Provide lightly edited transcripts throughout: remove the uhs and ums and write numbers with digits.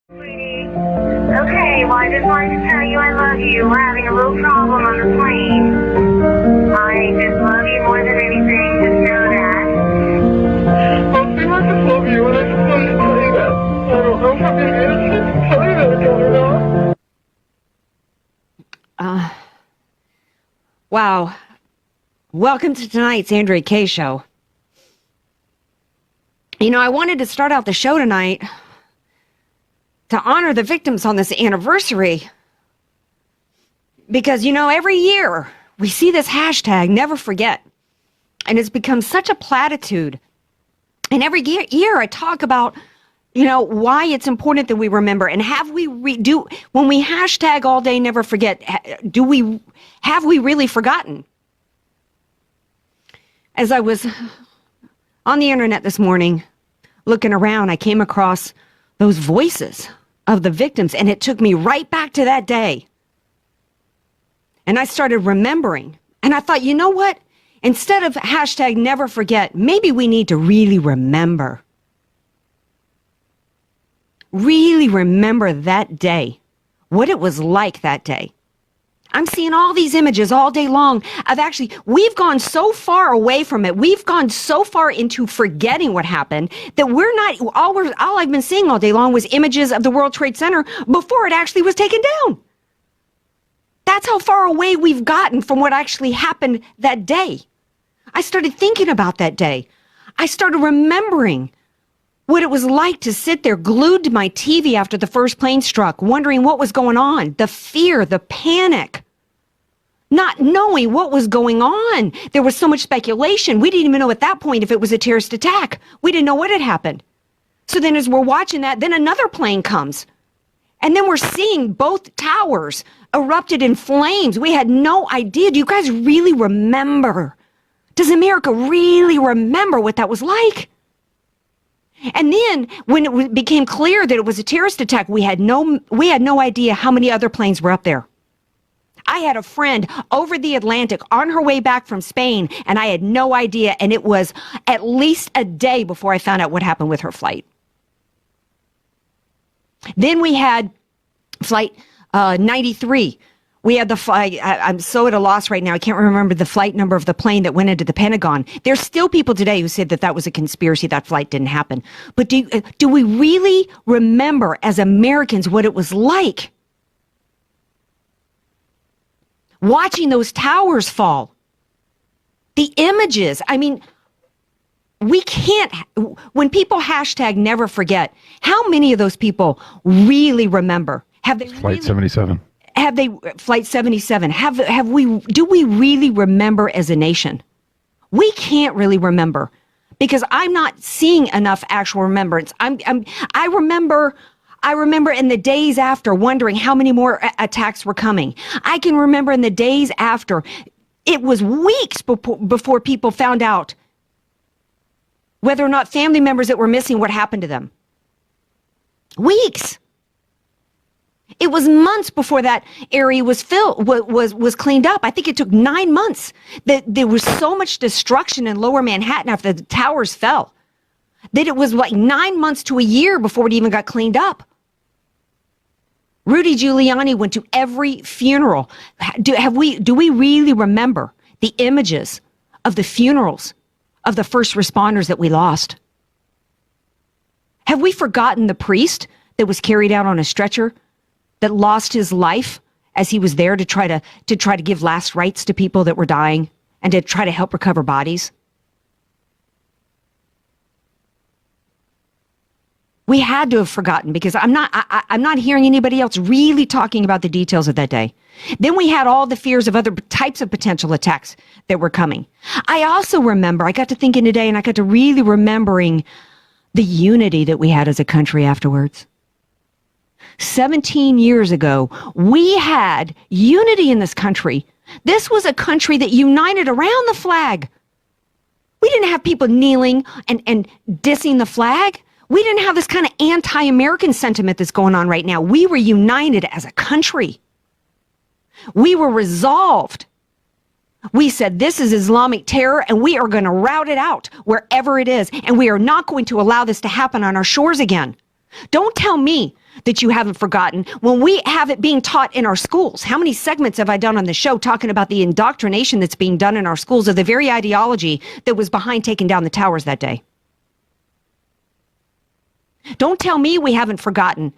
Sweetie. Okay, well, I just wanted to tell you I love you. We're having a little problem on the plane. I just love you more than anything. Just know that. I just love you, and I just wanted to tell you that. I don't know if I'm going to be able to tell you that again or not. Wow. Welcome to tonight's Andrea Kaye Show. You know, I wanted to start out the show tonight to honor the victims on this anniversary. Because, you know, every year we see this hashtag, never forget. And it's become such a platitude. And every year I talk about, you know, why it's important that we remember. And have we when we hashtag all day never forget, have we really forgotten? As I was on the internet this morning, looking around, I came across those voices of the victims, and it took me right back to that day. And I started remembering, and I thought, you know what? Instead of hashtag never forget, maybe we need to really remember. Really remember that day, what it was like that day. I'm seeing all these images all day long of we've gone so far away from it. We've gone so far into forgetting what happened that all I've been seeing all day long was images of the World Trade Center before it actually was taken down. That's how far away we've gotten from what actually happened that day. I started thinking about that day. I started remembering what it was like to sit there glued to my TV after the first plane struck, wondering what was going on, the fear, the panic, not knowing what was going on. There was so much speculation. We didn't even know at that point if it was a terrorist attack. We didn't know what had happened. So then as we're watching that, then another plane comes. And then we're seeing both towers erupted in flames. We had no idea. Do you guys really remember? Does America really remember what that was like? And then when it became clear that it was a terrorist attack, we had no idea how many other planes were up there. I had a friend over the Atlantic on her way back from Spain, and I had no idea. And it was at least a day before I found out what happened with her flight. Then we had flight 93. We had the flight, I'm so at a loss right now, I can't remember the flight number of the plane that went into the Pentagon. There's still people today who said that was a conspiracy, that flight didn't happen. But do we really remember as Americans what it was like? Watching those towers fall. The images, I mean, we can't, when people hashtag never forget, how many of those people really remember? Have they Flight 77. Have they, Flight 77, do we really remember as a nation? We can't really remember because I'm not seeing enough actual remembrance. I remember in the days after wondering how many more attacks were coming. I can remember in the days after, it was weeks before people found out whether or not family members that were missing, what happened to them. Weeks. It was months before that area was cleaned up. I think it took 9 months. There was so much destruction in Lower Manhattan after the towers fell that it was like 9 months to a year before it even got cleaned up. Rudy Giuliani went to every funeral. Do we really remember the images of the funerals of the first responders that we lost? Have we forgotten the priest that was carried out on a stretcher, that lost his life as he was there to try to give last rites to people that were dying and to try to help recover bodies? We had to have forgotten because I'm not hearing anybody else really talking about the details of that day. Then we had all the fears of other types of potential attacks that were coming. I also remember, I got to thinking today and I got to really remembering the unity that we had as a country afterwards. 17 years ago, we had unity in this country. This was a country that united around the flag. We didn't have people kneeling and dissing the flag. We didn't have this kind of anti-American sentiment that's going on right now. We were united as a country. We were resolved. We said, this is Islamic terror, and we are going to rout it out wherever it is, and we are not going to allow this to happen on our shores again. Don't tell me that you haven't forgotten when we have it being taught in our schools. How many segments have I done on the show talking about the indoctrination that's being done in our schools of the very ideology that was behind taking down the towers that day? Don't tell me we haven't forgotten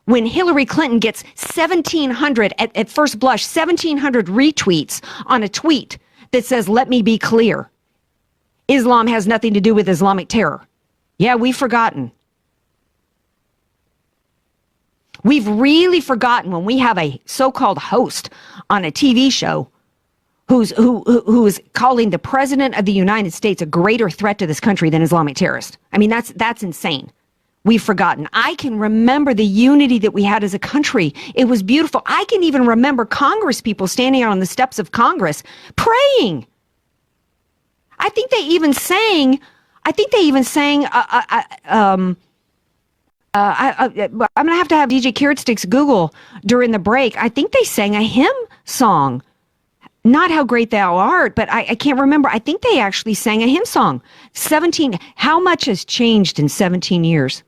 when Hillary Clinton gets 1,700, at first blush, 1,700 retweets on a tweet that says, let me be clear, Islam has nothing to do with Islamic terror. Yeah, we've forgotten. We've really forgotten when we have a so-called host on a TV show who is calling the president of the United States a greater threat to this country than Islamic terrorist. I mean, that's insane. We've forgotten. I can remember the unity that we had as a country. It was beautiful. I can even remember Congress people standing out on the steps of Congress praying. I think they even sang. I'm going to have DJ Carrot Sticks Google during the break. I think they sang a hymn song. Not How Great Thou Art, but I can't remember. I think they actually sang a hymn song. How much has changed in 17 years?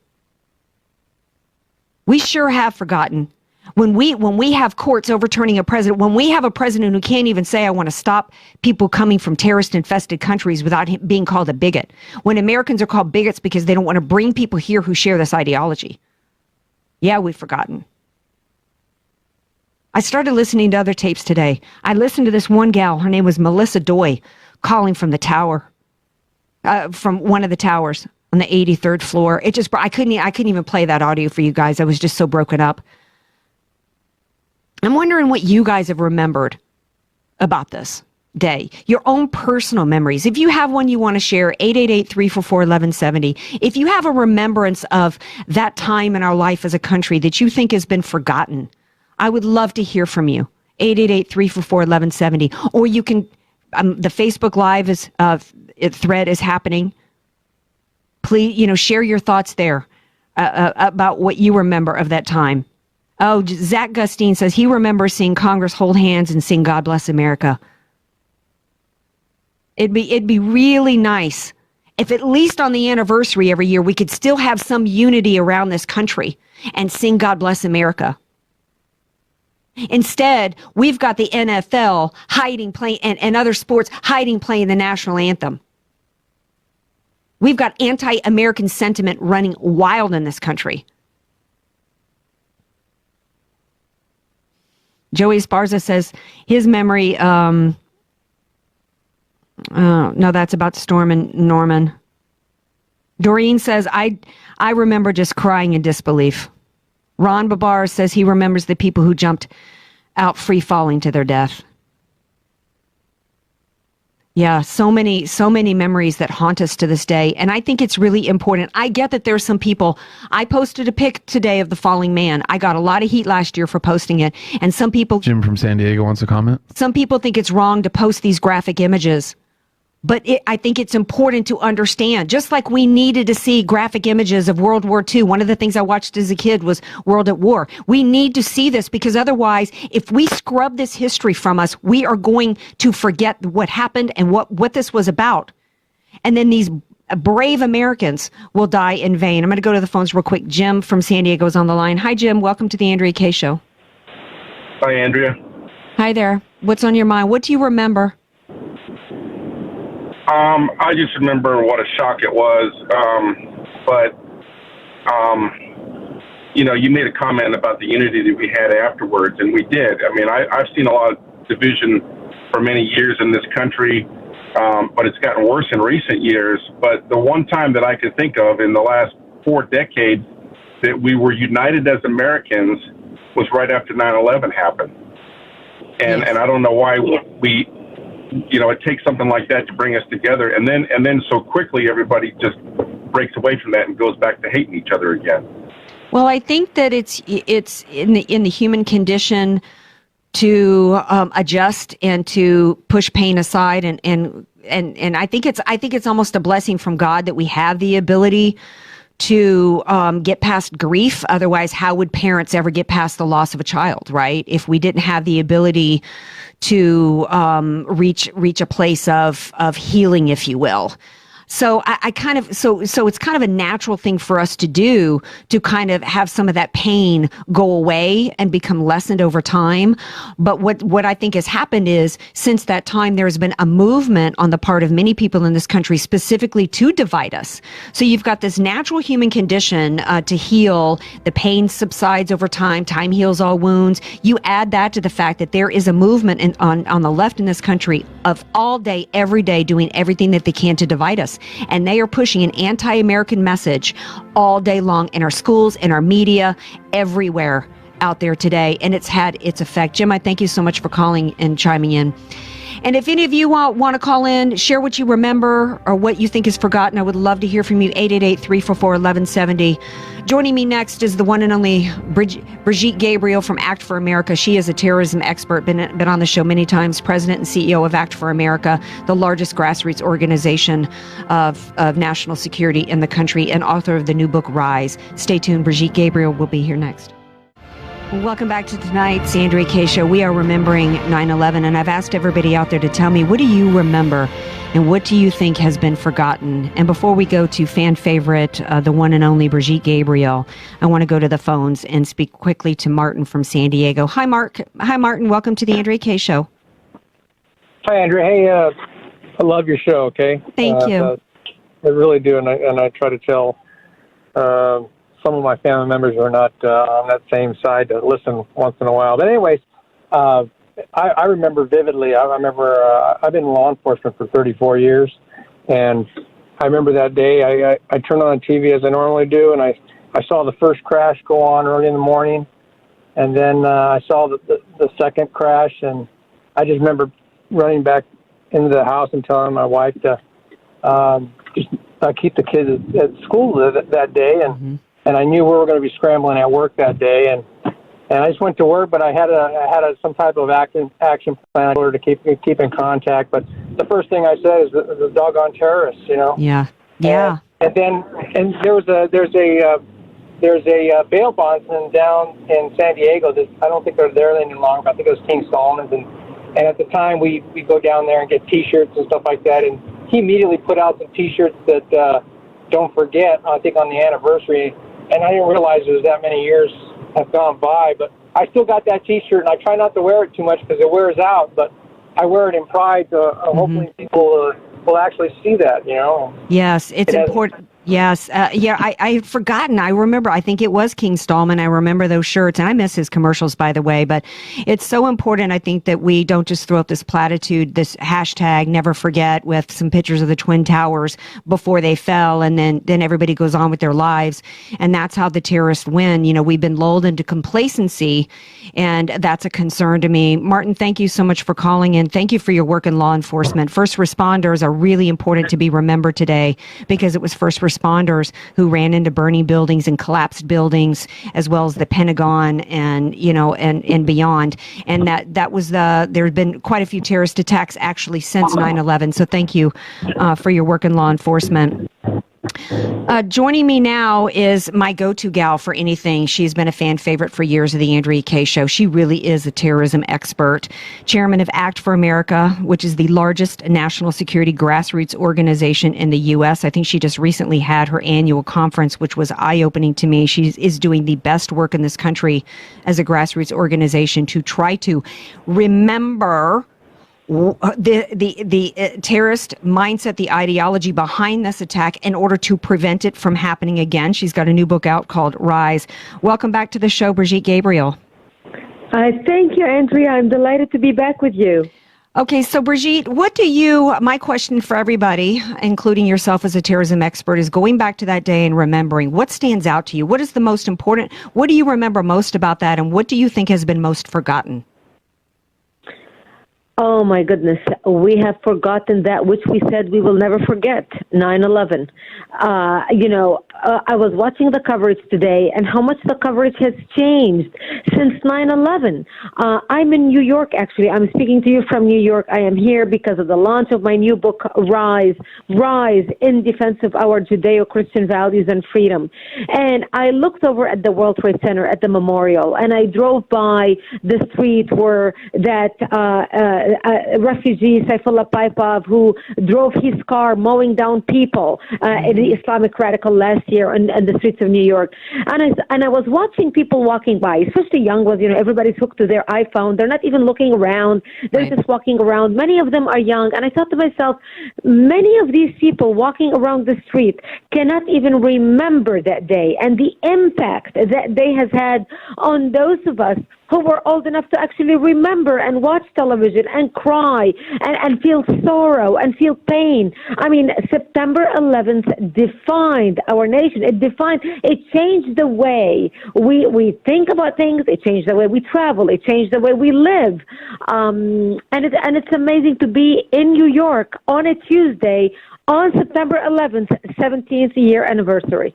We sure have forgotten. When we have courts overturning a president, when we have a president who can't even say, I want to stop people coming from terrorist-infested countries without him being called a bigot. When Americans are called bigots because they don't want to bring people here who share this ideology. Yeah, we've forgotten. I started listening to other tapes today. I listened to this one gal. Her name was Melissa Doy, calling from the tower, from one of the towers on the 83rd floor. I couldn't even play that audio for you guys. I was just so broken up. I'm wondering what you guys have remembered about this day, your own personal memories. If you have one you want to share, 888-344-1170. If you have a remembrance of that time in our life as a country that you think has been forgotten, I would love to hear from you. 888-344-1170. Or you can, the Facebook Live thread is happening. Please, share your thoughts there about what you remember of that time. Oh, Zach Gustine says he remembers seeing Congress hold hands and sing God Bless America. It'd be really nice if at least on the anniversary every year we could still have some unity around this country and sing God Bless America. Instead, we've got the NFL and other sports playing the national anthem. We've got anti-American sentiment running wild in this country. Joey Esparza says his memory, no, that's about Storm and Norman. Doreen says, I remember just crying in disbelief. Ron Babar says he remembers the people who jumped out free falling to their death. Yeah, so many memories that haunt us to this day. And I think it's really important. I get that there's some people. I posted a pic today of the falling man. I got a lot of heat last year for posting it. And some people... Jim from San Diego wants to comment. Some people think it's wrong to post these graphic images. But I think it's important to understand, just like we needed to see graphic images of World War II. One of the things I watched as a kid was World at War. We need to see this because otherwise, if we scrub this history from us, we are going to forget what happened and what this was about. And then these brave Americans will die in vain. I'm going to go to the phones real quick. Jim from San Diego is on the line. Hi, Jim. Welcome to the Andrea Kaye Show. Hi, Andrea. Hi there. What's on your mind? What do you remember? I just remember what a shock it was. You made a comment about the unity that we had afterwards, and we did. I mean, I've seen a lot of division for many years in this country, but it's gotten worse in recent years. But the one time that I could think of in the last 4 decades that we were united as Americans was right after 9/11 happened. And I don't know why it takes something like that to bring us together, and then so quickly everybody just breaks away from that and goes back to hating each other again. Well, I think that it's in the human condition to adjust and to push pain aside, and I think it's almost a blessing from God that we have the ability to get past grief. Otherwise, how would parents ever get past the loss of a child, right? If we didn't have the ability to reach a place of healing, if you will. So I kind of, so it's kind of a natural thing for us to do, to kind of have some of that pain go away and become lessened over time. But what I think has happened is, since that time, there's been a movement on the part of many people in this country specifically to divide us. So you've got this natural human condition to heal. The pain subsides over time. Time heals all wounds. You add that to the fact that there is a movement on the left in this country of all day, every day, doing everything that they can to divide us. And they are pushing an anti-American message all day long in our schools, in our media, everywhere out there today. And it's had its effect. Jim, I thank you so much for calling and chiming in. And if any of you want to call in, share what you remember or what you think is forgotten, I would love to hear from you. 888-344-1170. Joining me next is the one and only Brigitte Gabriel from Act for America. She is a terrorism expert, been on the show many times, president and CEO of Act for America, the largest grassroots organization of national security in the country, and author of the new book, Rise. Stay tuned. Brigitte Gabriel will be here next. Welcome back to tonight's Andrea Kaye Show. We are remembering 9/11, and I've asked everybody out there to tell me, what do you remember and what do you think has been forgotten? And before we go to fan favorite, the one and only Brigitte Gabriel, I want to go to the phones and speak quickly to Martin from San Diego. Hi, Martin. Welcome to the Andrea Kaye Show. Hi, Andrea. Hey, I love your show, okay? Thank you. I really do, and I try to tell some of my family members who are not on that same side to listen once in a while. But anyways, I remember vividly. I remember I've been in law enforcement for 34 years, and I remember that day. I turned on the TV as I normally do, and I saw the first crash go on early in the morning, and then I saw the second crash, and I just remember running back into the house and telling my wife to just keep the kids at school that day, and and I knew we were going to be scrambling at work that day, and I just went to work, but I had some type of action plan in order to keep in contact. But the first thing I said is the doggone terrorists, you know. Yeah. And there's a bail bondsman down in San Diego. I don't think they're there any longer. I think it was King Solomon's, and at the time we go down there and get T-shirts and stuff like that, and he immediately put out some T-shirts that don't forget. I think on the anniversary. And I didn't realize it was that many years have gone by, but I still got that T-shirt, and I try not to wear it too much because it wears out, but I wear it in pride. Hopefully people will actually see that, you know. Yes, it's important. Yes. I had forgotten. I remember, I think it was King Stallman. I remember those shirts, and I miss his commercials, by the way. But it's so important, I think, that we don't just throw up this platitude, this hashtag never forget with some pictures of the Twin Towers before they fell, and then everybody goes on with their lives. And that's how the terrorists win. You know, we've been lulled into complacency, and that's a concern to me. Martin, thank you so much for calling in. Thank you for your work in law enforcement. First responders are really important to be remembered today, because it was first responders who ran into burning buildings and collapsed buildings, as well as the Pentagon and beyond. And that was there have been quite a few terrorist attacks actually since 9/11. So thank you for your work in law enforcement. Joining me now is my go-to gal for anything. She's been a fan favorite for years of the Andrea Kaye Show. She really is a terrorism expert. Chairman of Act for America, which is the largest national security grassroots organization in the U.S. I think she just recently had her annual conference, which was eye-opening to me. She is doing the best work in this country as a grassroots organization to try to remember the terrorist mindset, the ideology behind this attack, in order to prevent it from happening again. She's got a new book out called Rise. Welcome back to the show, Brigitte Gabriel. Thank you, Andrea. I'm delighted to be back with you. Okay, so Brigitte, my question for everybody, including yourself as a terrorism expert, is going back to that day and remembering what stands out to you. What is the most important? What do you remember most about that, and what do you think has been most forgotten? Oh, my goodness. We have forgotten that which we said we will never forget, 9/11. I was watching the coverage today, and how much the coverage has changed since 9/11. I'm in New York, actually. I'm speaking to you from New York. I am here because of the launch of my new book, Rise in Defense of Our Judeo-Christian Values and Freedom. And I looked over at the World Trade Center at the memorial, and I drove by the street where that refugee Saifullah Paipov, who drove his car mowing down people, the Islamic radical last year in the streets of New York. And I was watching people walking by, especially young ones. Everybody's hooked to their iPhone. They're not even looking around. They're just walking around. Many of them are young. And I thought to myself, many of these people walking around the street cannot even remember that day and the impact that day has had on those of us who were old enough to actually remember and watch television and cry and feel sorrow and feel pain. I mean, September 11th defined our nation. It changed the way we think about things. It changed the way we travel. It changed the way we live. And it's amazing to be in New York on a Tuesday on September 11th, 17th year anniversary.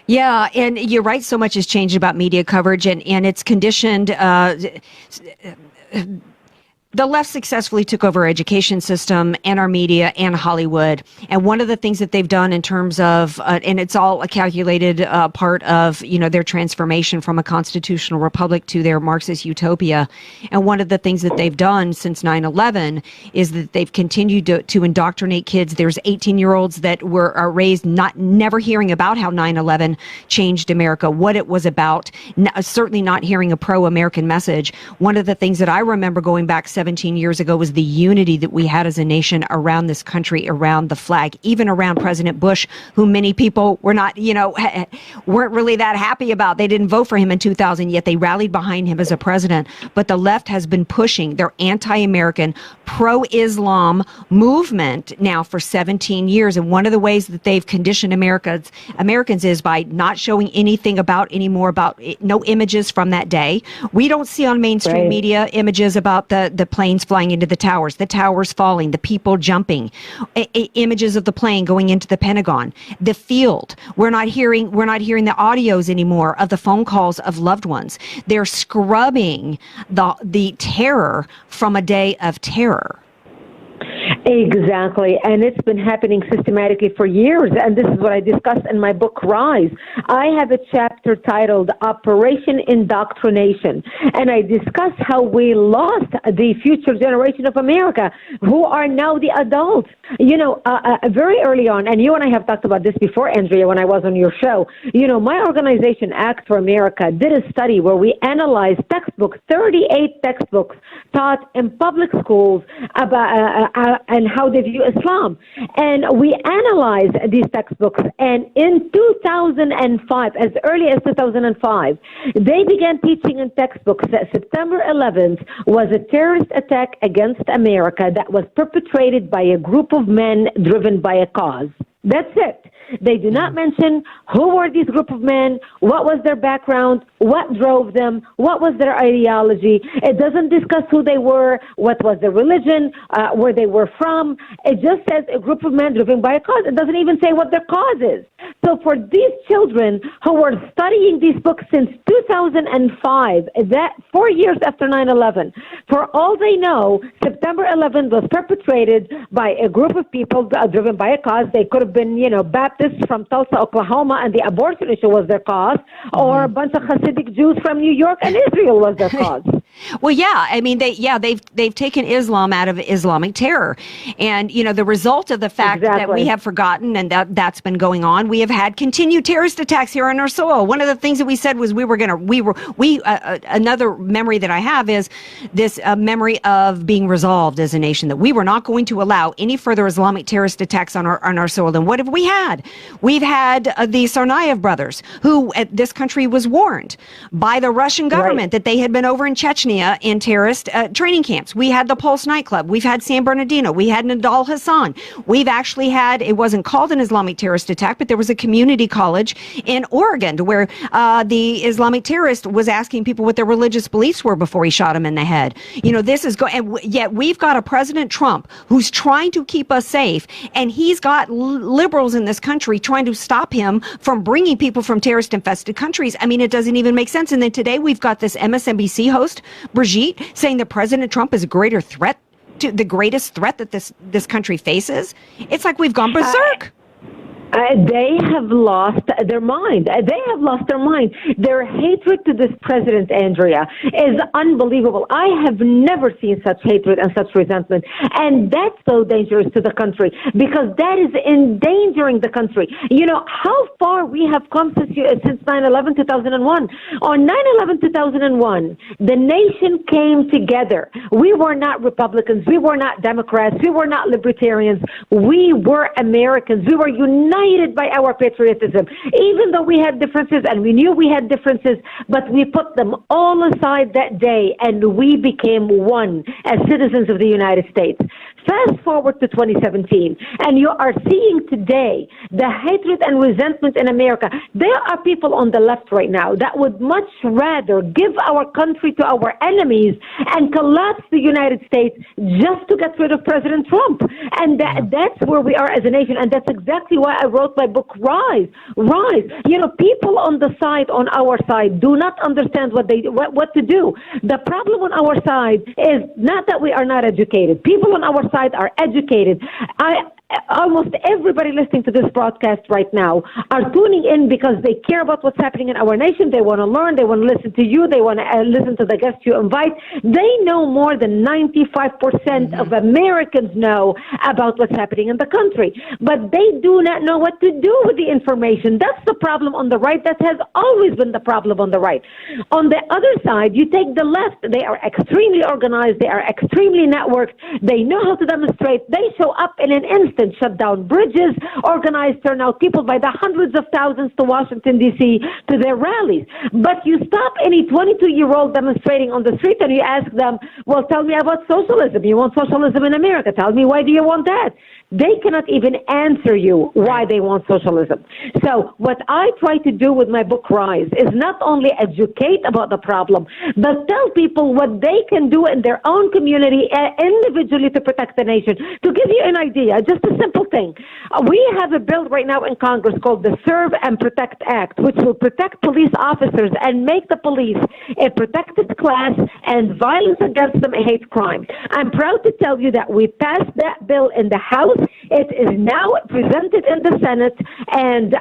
Yeah, and you're right. So much has changed about media coverage, and it's conditioned. The left successfully took over our education system and our media and Hollywood. And one of the things that they've done in terms of, and it's all a calculated part of, their transformation from a constitutional republic to their Marxist utopia. And one of the things that they've done since 9/11 is that they've continued to indoctrinate kids. There's 18-year-olds that are raised never hearing about how 9/11 changed America, what it was about, certainly not hearing a pro-American message. One of the things that I remember going back 17 years ago was the unity that we had as a nation around this country, around the flag, even around President Bush, who many people were not, weren't really that happy about. They didn't vote for him in 2000, yet they rallied behind him as a president. But the left has been pushing their anti-American, pro-Islam movement now for 17 years. And one of the ways that they've conditioned Americans is by not showing anything anymore about no images from that day. We don't see on mainstream media images about the planes flying into the towers falling, the people jumping, images of the plane going into the Pentagon, the field. We're not hearing the audios anymore of the phone calls of loved ones. They're scrubbing the terror from a day of terror. Exactly, and it's been happening systematically for years, and this is what I discuss in my book, Rise. I have a chapter titled Operation Indoctrination, and I discuss how we lost the future generation of America, who are now the adults. Very early on, and you and I have talked about this before, Andrea, when I was on your show, my organization, Act for America, did a study where we analyzed textbooks, 38 textbooks taught in public schools about and how they view Islam. And we analyzed these textbooks, and in 2005, as early as 2005, they began teaching in textbooks that September 11th was a terrorist attack against America that was perpetrated by a group of men driven by a cause. That's it. They do not mention who were these group of men, what was their background, what drove them, what was their ideology. It doesn't discuss who they were, what was their religion, where they were from. It just says a group of men driven by a cause. It doesn't even say what their cause is. So for these children who were studying these books since 2005, that 4 years after 9/11, for all they know, September 11th was perpetrated by a group of people driven by a cause. They could have been, Baptists from Tulsa, Oklahoma, and the abortion issue was their cause, or a bunch of Hasidic Jews from New York and Israel was their cause. Well, yeah, I mean, they've taken Islam out of Islamic terror, and the result of the fact that we have forgotten, and that's been going on. We have had continued terrorist attacks here on our soil. One of the things that we said was another memory that I have is this memory of being resolved as a nation, that we were not going to allow any further Islamic terrorist attacks on our soil. And what have we had? We've had the Tsarnaev brothers, who this country was warned by the Russian government that they had been over in Chechnya in terrorist training camps. We had the Pulse nightclub. We've had San Bernardino. We had Nadal Hassan. We've actually had, it wasn't called an Islamic terrorist attack, but there was a community college in Oregon where the Islamic terrorist was asking people what their religious beliefs were before he shot them in the head. This is and yet we've got a President Trump who's trying to keep us safe, and he's got liberals in this country trying to stop him from bringing people from terrorist-infested countries. I mean, it doesn't even make sense. And then today we've got this MSNBC host, Brigitte, saying that President Trump is a greater threat, to the greatest threat that this country faces. It's like we've gone berserk. They have lost their mind. They have lost their mind. Their hatred to this president, Andrea, is unbelievable. I have never seen such hatred and such resentment. And that's so dangerous to the country because that is endangering the country. You know, how far we have come since 9/11, 2001. On 9/11, 2001, the nation came together. We were not Republicans. We were not Democrats. We were not libertarians. We were Americans. We were united by our patriotism, even though we had differences and we knew we had differences, but we put them all aside that day and we became one as citizens of the United States. Fast forward to 2017, and you are seeing today the hatred and resentment in America. There are people on the left right now that would much rather give our country to our enemies and collapse the United States just to get rid of President Trump. And that's where we are as a nation, and that's exactly why I wrote my book, Rise. Rise. You know, people on our side, do not understand what to do. The problem on our side is not that we are not educated. People on our side are educated. Almost everybody listening to this broadcast right now are tuning in because they care about what's happening in our nation. They want to learn. They want to listen to you. They want to listen to the guests you invite. They know more than 95% of Americans know about what's happening in the country. But they do not know what to do with the information. That's the problem on the right. That has always been the problem on the right. On the other side, you take the left. They are extremely organized. They are extremely networked. They know how to demonstrate. They show up in an instant, shut down bridges, organize turnout people by the hundreds of thousands to Washington, D.C. to their rallies. But you stop any 22-year-old demonstrating on the street and you ask them, well, tell me about socialism. You want socialism in America. Tell me, why do you want that? They cannot even answer you why they want socialism. So what I try to do with my book, Rise, is not only educate about the problem, but tell people what they can do in their own community individually to protect the nation. To give you an idea, just a simple thing. We have a bill right now in Congress called the Serve and Protect Act, which will protect police officers and make the police a protected class and violence against them a hate crime. I'm proud to tell you that we passed that bill in the House. It is now presented in the Senate, and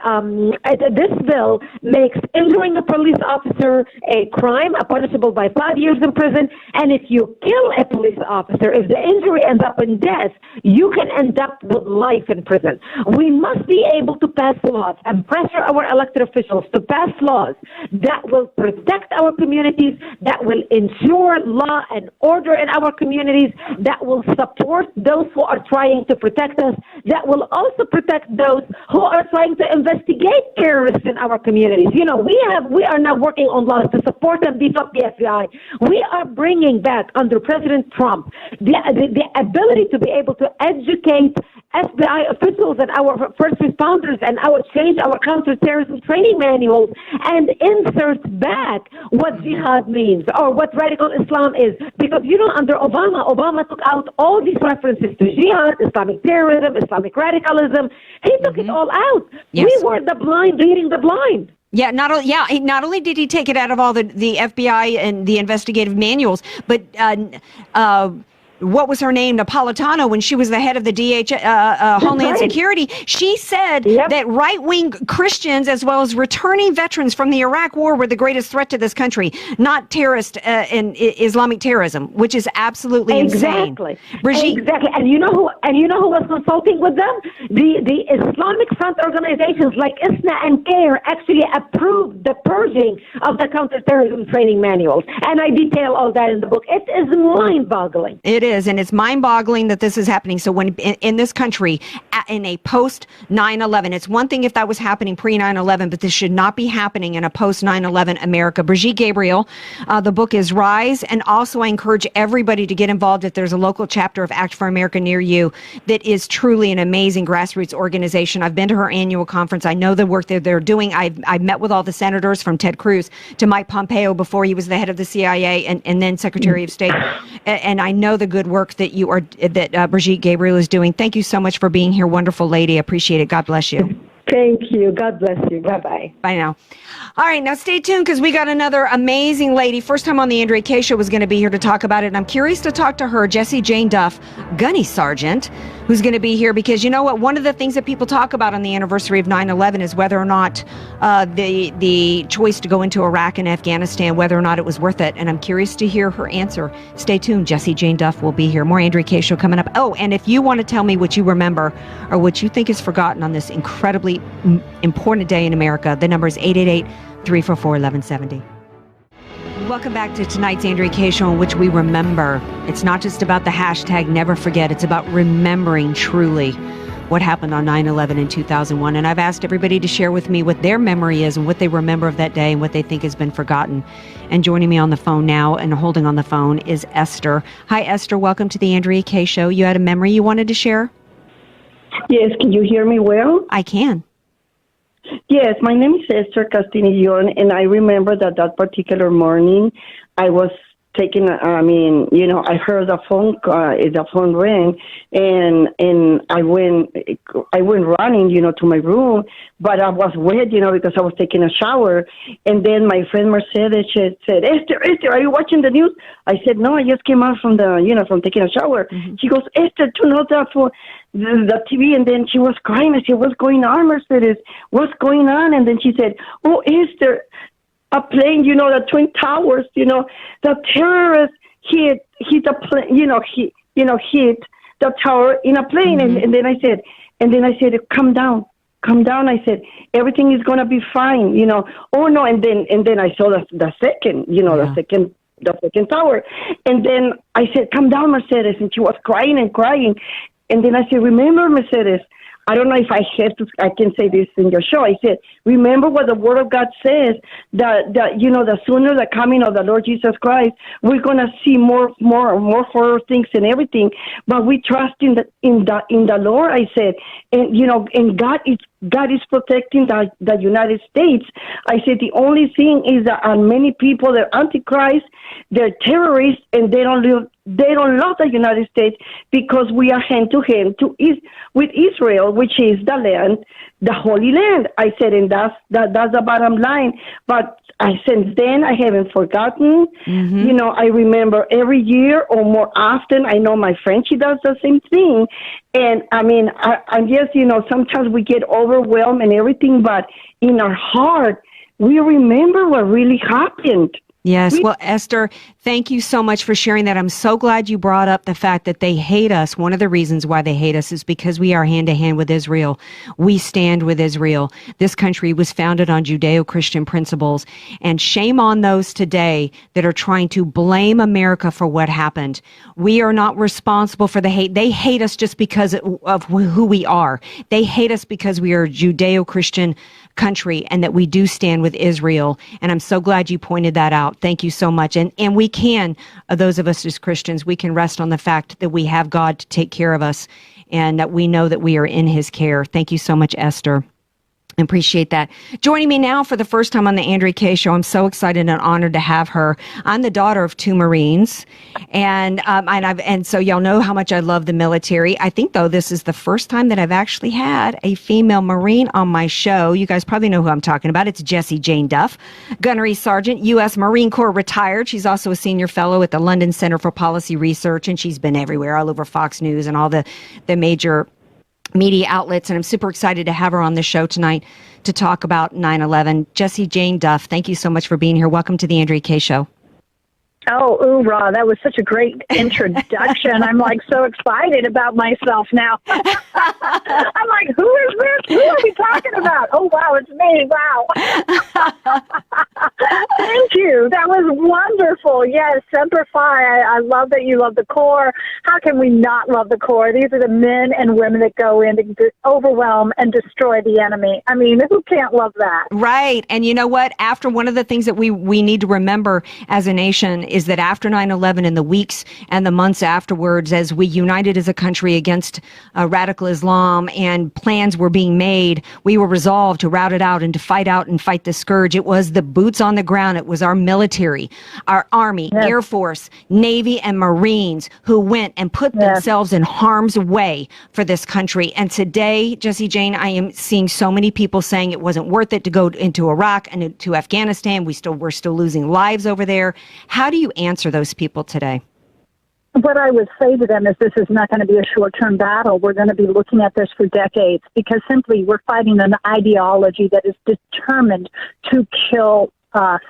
this bill makes injuring a police officer a crime, punishable by 5 years in prison, and if you kill a police officer, if the injury ends up in death, you can end up with life in prison. We must be able to pass laws and pressure our elected officials to pass laws that will protect our communities, that will ensure law and order in our communities, that will support those who are trying to protect us, that will also protect those who are trying to investigate terrorists in our communities. You know, we are now working on laws to support and beef up the FBI. We are bringing back under President Trump the ability to be able to educate FBI officials and our first responders and change our counterterrorism training manuals and insert back what jihad means or what radical Islam is. Because, you know, under Obama took out all these references to jihad, Islamic terrorism, Islamic radicalism. He took it all out. Yes. We were the blind leading the blind. Yeah, not only did he take it out of all the FBI and the investigative manuals, but what was her name, Napolitano, when she was the head of the Homeland Security, she said that right-wing Christians as well as returning veterans from the Iraq War were the greatest threat to this country, not terrorist and Islamic terrorism, which is absolutely insane. Brigitte, exactly. And you know who was consulting with them? The Islamic Front organizations like ISNA and CARE actually approved the purging of the counterterrorism training manuals. And I detail all that in the book. It is mind-boggling. It is, and it's mind-boggling that this is happening. So when in this country, in a post-9/11, it's one thing if that was happening pre-9/11, but this should not be happening in a post-9/11 America. Brigitte Gabriel, the book is Rise, and also I encourage everybody to get involved if there's a local chapter of Act for America near you that is truly an amazing grassroots organization. I've been to her annual conference. I know the work that they're doing. I've met with all the senators from Ted Cruz to Mike Pompeo before he was the head of the CIA and then Secretary of State, and I know the good work that Brigitte Gabriel is doing. Thank you so much for being here. Wonderful lady. Appreciate it. God bless you. Thank you. God bless you. Bye-bye. Bye now. All right, now stay tuned because we got another amazing lady. First time on the Andrea Kaye Show was going to be here to talk about it. And I'm curious to talk to her, Jessie Jane Duff, gunny sergeant, who's going to be here, because you know what? One of the things that people talk about on the anniversary of 9/11 is whether or not the choice to go into Iraq and Afghanistan, whether or not it was worth it. And I'm curious to hear her answer. Stay tuned. Jessie Jane Duff will be here. More Andrea Kaye Show coming up. Oh, and if you want to tell me what you remember or what you think is forgotten on this incredibly important day in America, the number is 888-344-1170. Welcome back to tonight's Andrea Kaye Show, in which we remember. It's not just about the hashtag never forget. It's about remembering truly what happened on 9/11 in 2001. And I've asked everybody to share with me what their memory is and what they remember of that day and what they think has been forgotten. And joining me on the phone now and holding on the phone is Esther. Hi, Esther. Welcome to the Andrea Kaye Show. You had a memory you wanted to share? Yes, can you hear me well? I can. Yes, my name is Esther Castillo, and I remember that particular morning I was taking, I heard the phone rang, and I went running, to my room, but I was wet, because I was taking a shower. And then my friend Mercedes said, Esther, are you watching the news? I said, no, I just came out from from taking a shower. Mm-hmm. She goes, Esther, turn off the TV. And then she was crying. I said, what's going on, Mercedes? What's going on? And then she said, oh, Esther, a plane, the Twin Towers, the terrorists hit the plane, hit the tower in a plane. Mm-hmm. And then I said, calm down. I said, everything is going to be fine, Oh no. And then I saw the second, the second tower. And then I said, calm down, Mercedes. And she was crying. And then I said, remember, Mercedes, I don't know if I can say this in your show. I said, remember what the Word of God says, that the sooner the coming of the Lord Jesus Christ, we're going to see more horror things and everything. But we trust in the Lord, I said, and God is protecting the United States. I said, the only thing is that many people, they're antichrist, they're terrorists, and they don't love the United States, because we are hand to hand with Israel, which is the land, the Holy Land. I said, and that's the bottom line. But since then, I haven't forgotten. Mm-hmm. I remember every year or more often. I know my friend, she does the same thing. And I'm just, sometimes we get overwhelmed and everything, but in our heart, we remember what really happened. Yes. Well, Esther, thank you so much for sharing that. I'm so glad you brought up the fact that they hate us. One of the reasons why they hate us is because we are hand to hand with Israel. We stand with Israel. This country was founded on Judeo-Christian principles, and shame on those today that are trying to blame America for what happened. We are not responsible for the hate. They hate us just because of who we are. They hate us because we are a Judeo-Christian country and that we do stand with Israel. And I'm so glad you pointed that out. Thank you so much. And we can, those of us as Christians, we can rest on the fact that we have God to take care of us and that we know that we are in his care. Thank you so much, Esther. Appreciate that. Joining me now for the first time on the Andrea Kaye Show, I'm so excited and honored to have her. I'm the daughter of two Marines, and so y'all know how much I love the military. I think, though, this is the first time that I've actually had a female Marine on my show. You guys probably know who I'm talking about. It's Jessie Jane Duff, Gunnery Sergeant, U.S. Marine Corps retired. She's also a senior fellow at the London Center for Policy Research, and she's been everywhere, all over Fox News and all the major media outlets, and I'm super excited to have her on the show tonight to talk about 9/11. Jessie Jane Duff, thank you so much for being here. Welcome to the Andrea Kaye Show. Oh, hoorah, that was such a great introduction. I'm like so excited about myself now. I'm like, who is this? Who are we talking about? Oh, wow, it's me. Wow. Thank you. That was wonderful. Yes, Semper Fi. I love that you love the Corps. How can we not love the Corps? These are the men and women that go in to overwhelm and destroy the enemy. I mean, who can't love that? Right. And you know what? After one of the things that we need to remember as a nation is that after 9/11 and the weeks and the months afterwards, as we united as a country against radical Islam and plans were being made, we were resolved to rout it out and to fight out and fight the scourge. It was the boots on the ground. It was our military, our Army, yes, Air Force, Navy, and Marines who went and put yes, themselves in harm's way for this country. And today, Jessie Jane, I am seeing so many people saying it wasn't worth it to go into Iraq and into Afghanistan. We're still losing lives over there. How do you answer those people today? what I would say to them is this is not going to be a short-term battle. We're going to be looking at this for decades because simply we're fighting an ideology that is determined to kill us.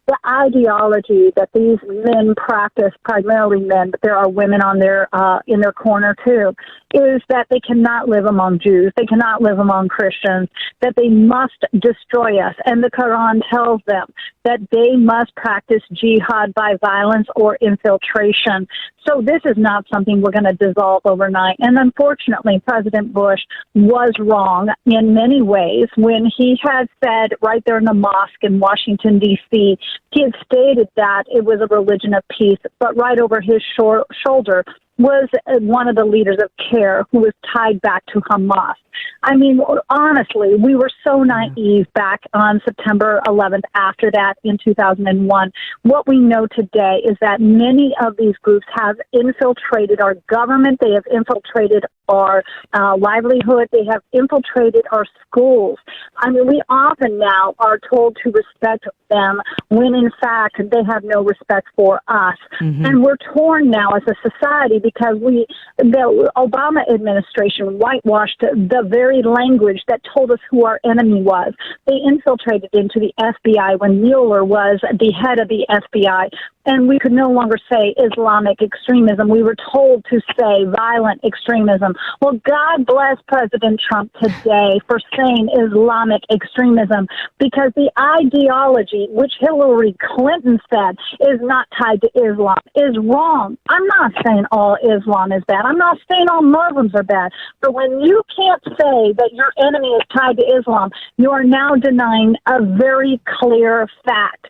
The ideology that these men practice, primarily men, but there are women on their in their corner too, is that they cannot live among Jews, they cannot live among Christians, that they must destroy us. And the Quran tells them that they must practice jihad by violence or infiltration. So this is not something we're going to dissolve overnight. And unfortunately, President Bush was wrong in many ways when he had said right there in the mosque in Washington, D.C., he had stated that it was a religion of peace, but right over his shoulder was one of the leaders of CARE who was tied back to Hamas. I mean, honestly, we were so naive back on September 11th after that in 2001. What we know today is that many of these groups have infiltrated our government. They have infiltrated our livelihood. They have infiltrated our schools. I mean, we often now are told to respect them when, in fact, they have no respect for us. Mm-hmm. And we're torn now as a society because the Obama administration whitewashed the very language that told us who our enemy was. They infiltrated into the FBI when Mueller was the head of the FBI, and we could no longer say Islamic extremism. We were told to say violent extremism. Well, God bless President Trump today for saying Islamic extremism, because the ideology, which Hillary Clinton said is not tied to Islam, is wrong. I'm not saying all Islam is bad. I'm not saying all Muslims are bad. But when you can't say that your enemy is tied to Islam, you are now denying a very clear fact.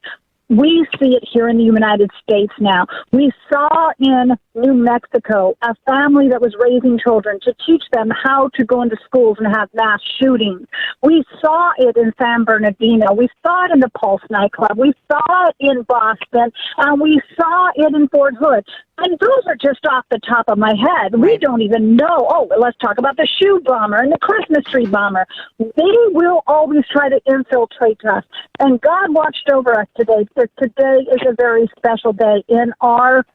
We see it here in the United States now. We saw in New Mexico a family that was raising children to teach them how to go into schools and have mass shootings. We saw it in San Bernardino. We saw it in the Pulse nightclub. We saw it in Boston. And we saw it in Fort Hood. And those are just off the top of my head. We don't even know. Oh, let's talk about the shoe bomber and the Christmas tree bomber. They will always try to infiltrate us. And God watched over us today. Today is a very special day in our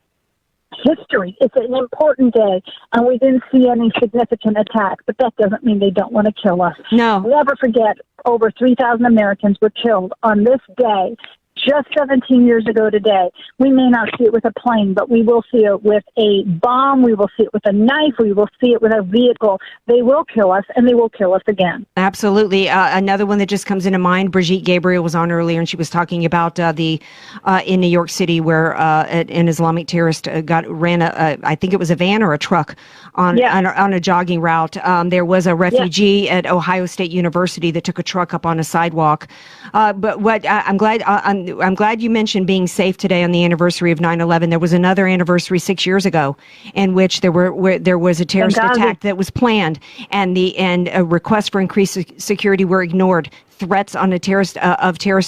history. It's an important day, and we didn't see any significant attacks, but that doesn't mean they don't want to kill us. No. Never forget, over 3,000 Americans were killed on this day just 17 years ago today. We may not see it with a plane, but we will see it with a bomb. We will see it with a knife. We will see it with a vehicle. They will kill us, and they will kill us again. Absolutely. Another one that just comes into mind, Brigitte Gabriel was on earlier, and she was talking about in New York City where an Islamic terrorist ran I think it was a van or a truck on a jogging route. There was a refugee at Ohio State University that took a truck up on a sidewalk. But what I'm glad you mentioned being safe today on the anniversary of 9/11. There was another anniversary 6 years ago in which there was a terrorist attack that was planned, and requests for increased security were ignored. Threats on terrorist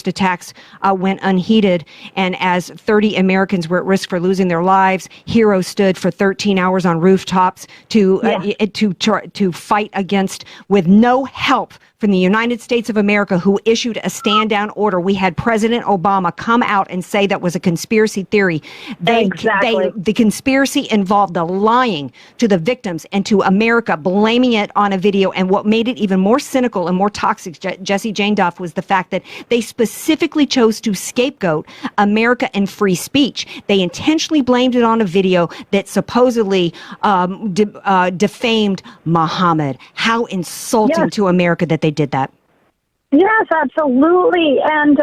attacks went unheeded, and as 30 Americans were at risk for losing their lives, heroes stood for 13 hours on rooftops to fight against, with no help from the United States of America, who issued a stand-down order. We had President Obama come out and say that was a conspiracy theory. The conspiracy involved the lying to the victims and to America, blaming it on a video. And what made it even more cynical and more toxic, Jessie Jane Duff, was the fact that they specifically chose to scapegoat America and free speech. They intentionally blamed it on a video that supposedly defamed Muhammad. How insulting to America that they did that. Yes, absolutely. And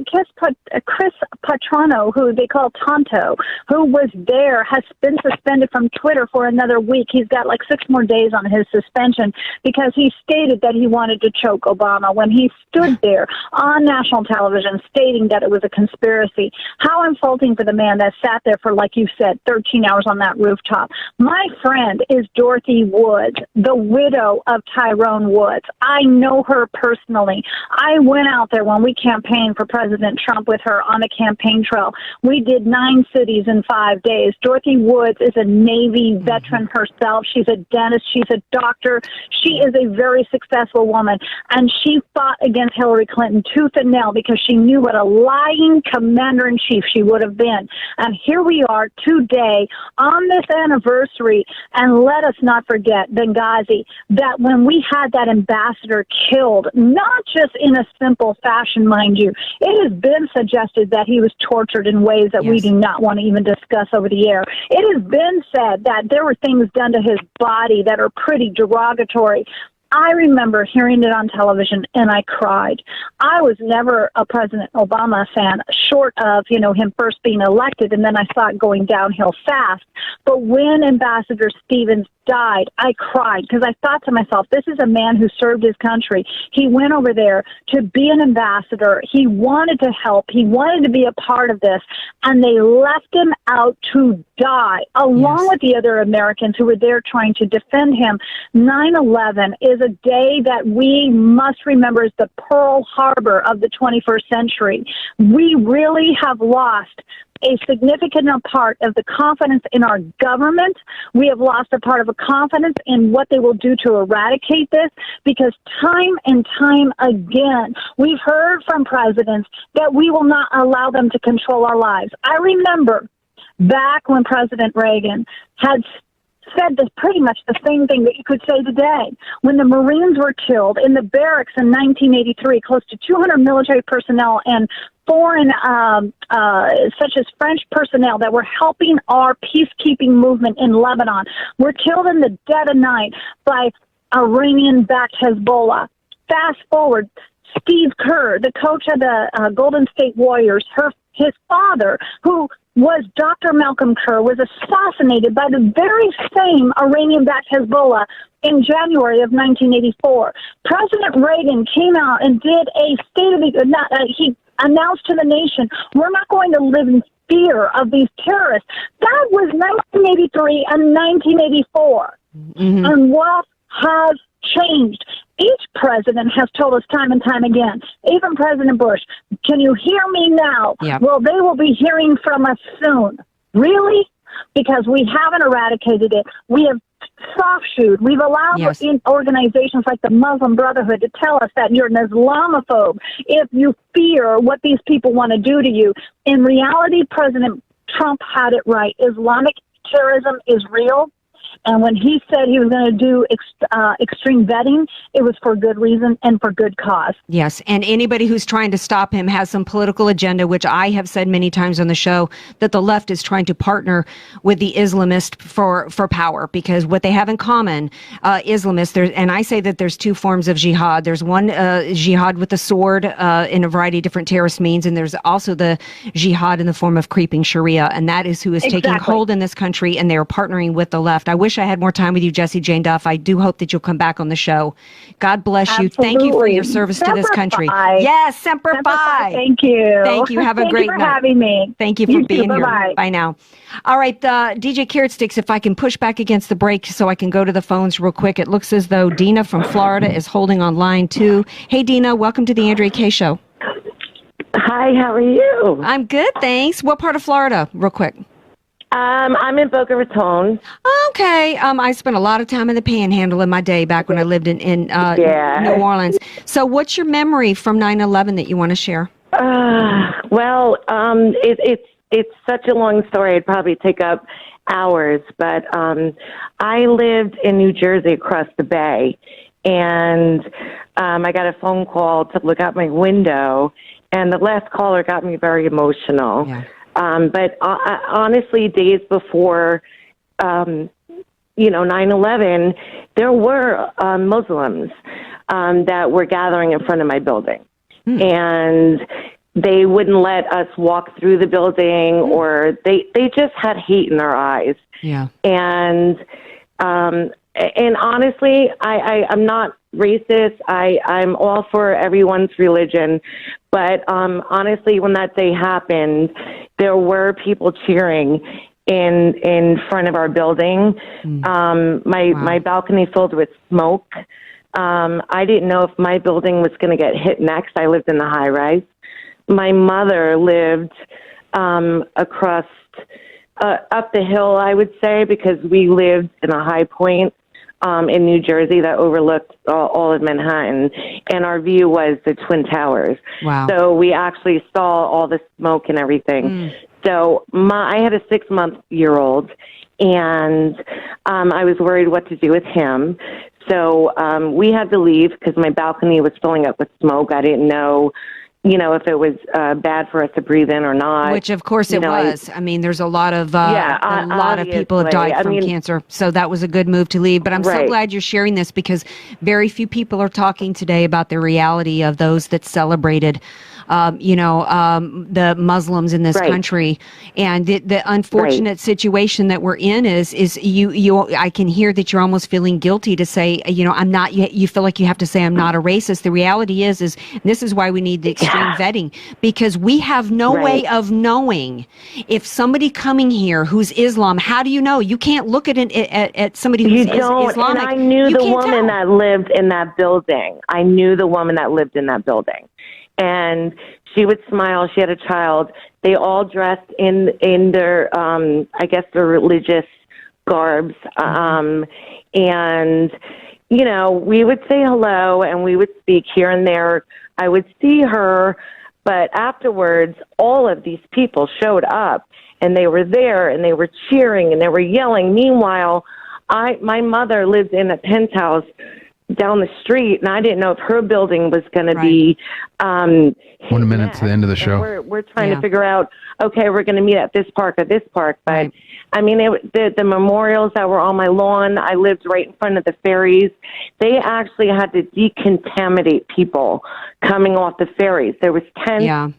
Chris Patrano, who they call Tonto, who was there, has been suspended from Twitter for another week. He's got like 6 more days on his suspension because he stated that he wanted to choke Obama when he stood there on national television stating that it was a conspiracy. How insulting for the man that sat there for, like you said, 13 hours on that rooftop. My friend is Dorothy Woods, the widow of Tyrone Woods. I know her personally. I went out there when we campaigned for President Trump with her on a campaign trail. We did 9 cities in 5 days. Dorothy Woods is a Navy veteran herself. She's a dentist. She's a doctor. She is a very successful woman. And she fought against Hillary Clinton tooth and nail because she knew what a lying commander-in-chief she would have been. And here we are today on this anniversary. And let us not forget Benghazi, that when we had that ambassador killed, not just in a simple fashion, mind you, it has been suggested that he was tortured in ways that we do not want to even discuss over the air. It has been said that there were things done to his body that are pretty derogatory. I remember hearing it on television, and I cried. I was never a President Obama fan, short of, him first being elected, and then I saw it going downhill fast. But when Ambassador Stevens died, I cried because I thought to myself, this is a man who served his country. He went over there to be an ambassador. He wanted to help. He wanted to be a part of this, and they left him out to die, along with the other Americans who were there trying to defend him. 9/11 is a day that we must remember as the Pearl Harbor of the 21st century. We really have lost a significant part of the confidence in our government. We have lost a part of a confidence in what they will do to eradicate this, because time and time again, we've heard from presidents that we will not allow them to control our lives. I remember back when President Reagan had said this, pretty much the same thing that you could say today. When the Marines were killed in the barracks in 1983, close to 200 military personnel and foreign, such as French personnel that were helping our peacekeeping movement in Lebanon, were killed in the dead of night by Iranian-backed Hezbollah. Fast forward, Steve Kerr, the coach of the Golden State Warriors, his father, who was Dr. Malcolm Kerr, was assassinated by the very same Iranian-backed Hezbollah in January of 1984. President Reagan came out and did a he announced to the nation, we're not going to live in fear of these terrorists. That was 1983 and 1984. Mm-hmm. And what has changed? Each president has told us time and time again, even President Bush, can you hear me now? Yep. Well, they will be hearing from us soon. Really? Because we haven't eradicated it. We have soft-shoed. We've allowed organizations like the Muslim Brotherhood to tell us that you're an Islamophobe if you fear what these people want to do to you. In reality, President Trump had it right. Islamic terrorism is real. And when he said he was going to do extreme vetting, it was for good reason and for good cause. Yes, and anybody who's trying to stop him has some political agenda, which I have said many times on the show, that the left is trying to partner with the Islamist for power, because what they have in common, Islamists, and I say that there's 2 forms of jihad. There's one jihad with the sword in a variety of different terrorist means, and there's also the jihad in the form of creeping Sharia, and that is who is taking hold in this country, and they are partnering with the left. I wish I had more time with you, Jessie Jane Duff. I do hope that you'll come back on the show. God bless you. Thank you for your service to this country. Yes, Semper Fi. Thank you. Thank you. Have a great night. Thank you for having me. Thank you for being here. Bye-bye. Bye now. All right, DJ Carrot Sticks, if I can push back against the break so I can go to the phones real quick. It looks as though Dina from Florida is holding on line 2. Hey, Dina, welcome to the Andrea Kaye Show. Hi, how are you? I'm good, thanks. What part of Florida, real quick? I'm in Boca Raton. Okay. I spent a lot of time in the Panhandle in my day back when I lived in New Orleans. So what's your memory from 9/11 that you want to share? It's such a long story. It'd probably take up hours. But I lived in New Jersey across the bay, and I got a phone call to look out my window, and the last caller got me very emotional. Yeah. But honestly, days before, 9/11, there were Muslims that were gathering in front of my building. And they wouldn't let us walk through the building, or they just had hate in their eyes. Yeah. And honestly, I'm not racist. I'm all for everyone's religion. But honestly, when that day happened, there were people cheering in front of our building. My balcony filled with smoke. I didn't know if my building was going to get hit next. I lived in the high rise. My mother lived across up the hill, I would say, because we lived in a high point in New Jersey that overlooked all of Manhattan, and our view was the Twin Towers. Wow. So we actually saw all the smoke and everything. So I had a 6-month-old, and I was worried what to do with him. So we had to leave because my balcony was filling up with smoke. I didn't know, if it was bad for us to breathe in or not. Which, of course, it was. I mean, there's a lot of a lot of people have died from cancer, so that was a good move to leave. But I'm so glad you're sharing this, because very few people are talking today about the reality of those that celebrated the Muslims in this country, and the unfortunate situation that we're in is you. I can hear that you're almost feeling guilty to say, I'm not. You feel like you have to say I'm not a racist. The reality is this is why we need the extreme vetting, because we have no way of knowing if somebody coming here who's Islam. How do you know? You can't look at at somebody who's Islamic. And I knew the woman that lived in that building. And she would smile. She had a child. They all dressed in their, I guess, their religious garbs. And, we would say hello and we would speak here and there. I would see her, but afterwards, all of these people showed up and they were there and they were cheering and they were yelling. Meanwhile, my mother lived in a penthouse down the street, and I didn't know if her building was going to be 1 minute to the end of the show. We're trying to figure out, okay, we're going to meet at this park or this park. But, I mean, the memorials that were on my lawn, I lived right in front of the ferries. They actually had to decontaminate people coming off the ferries. There was tents.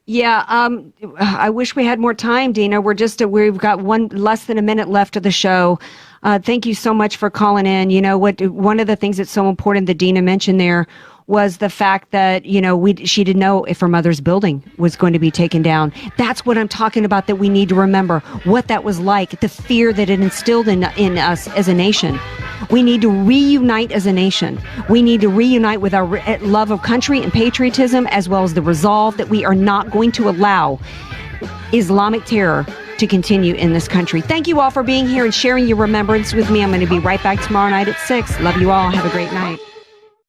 Yeah, I wish we had more time, Dina. We've got less than a minute left of the show. Thank you so much for calling in. One of the things that's so important that Dina mentioned there was the fact that, she didn't know if her mother's building was going to be taken down. That's what I'm talking about, that we need to remember what that was like, the fear that it instilled in us as a nation. We need to reunite as a nation. We need to reunite with our love of country and patriotism, as well as the resolve that we are not going to allow Islamic terror to continue in this country. Thank you all for being here and sharing your remembrance with me. I'm going to be right back tomorrow night at 6. Love you all. Have a great night.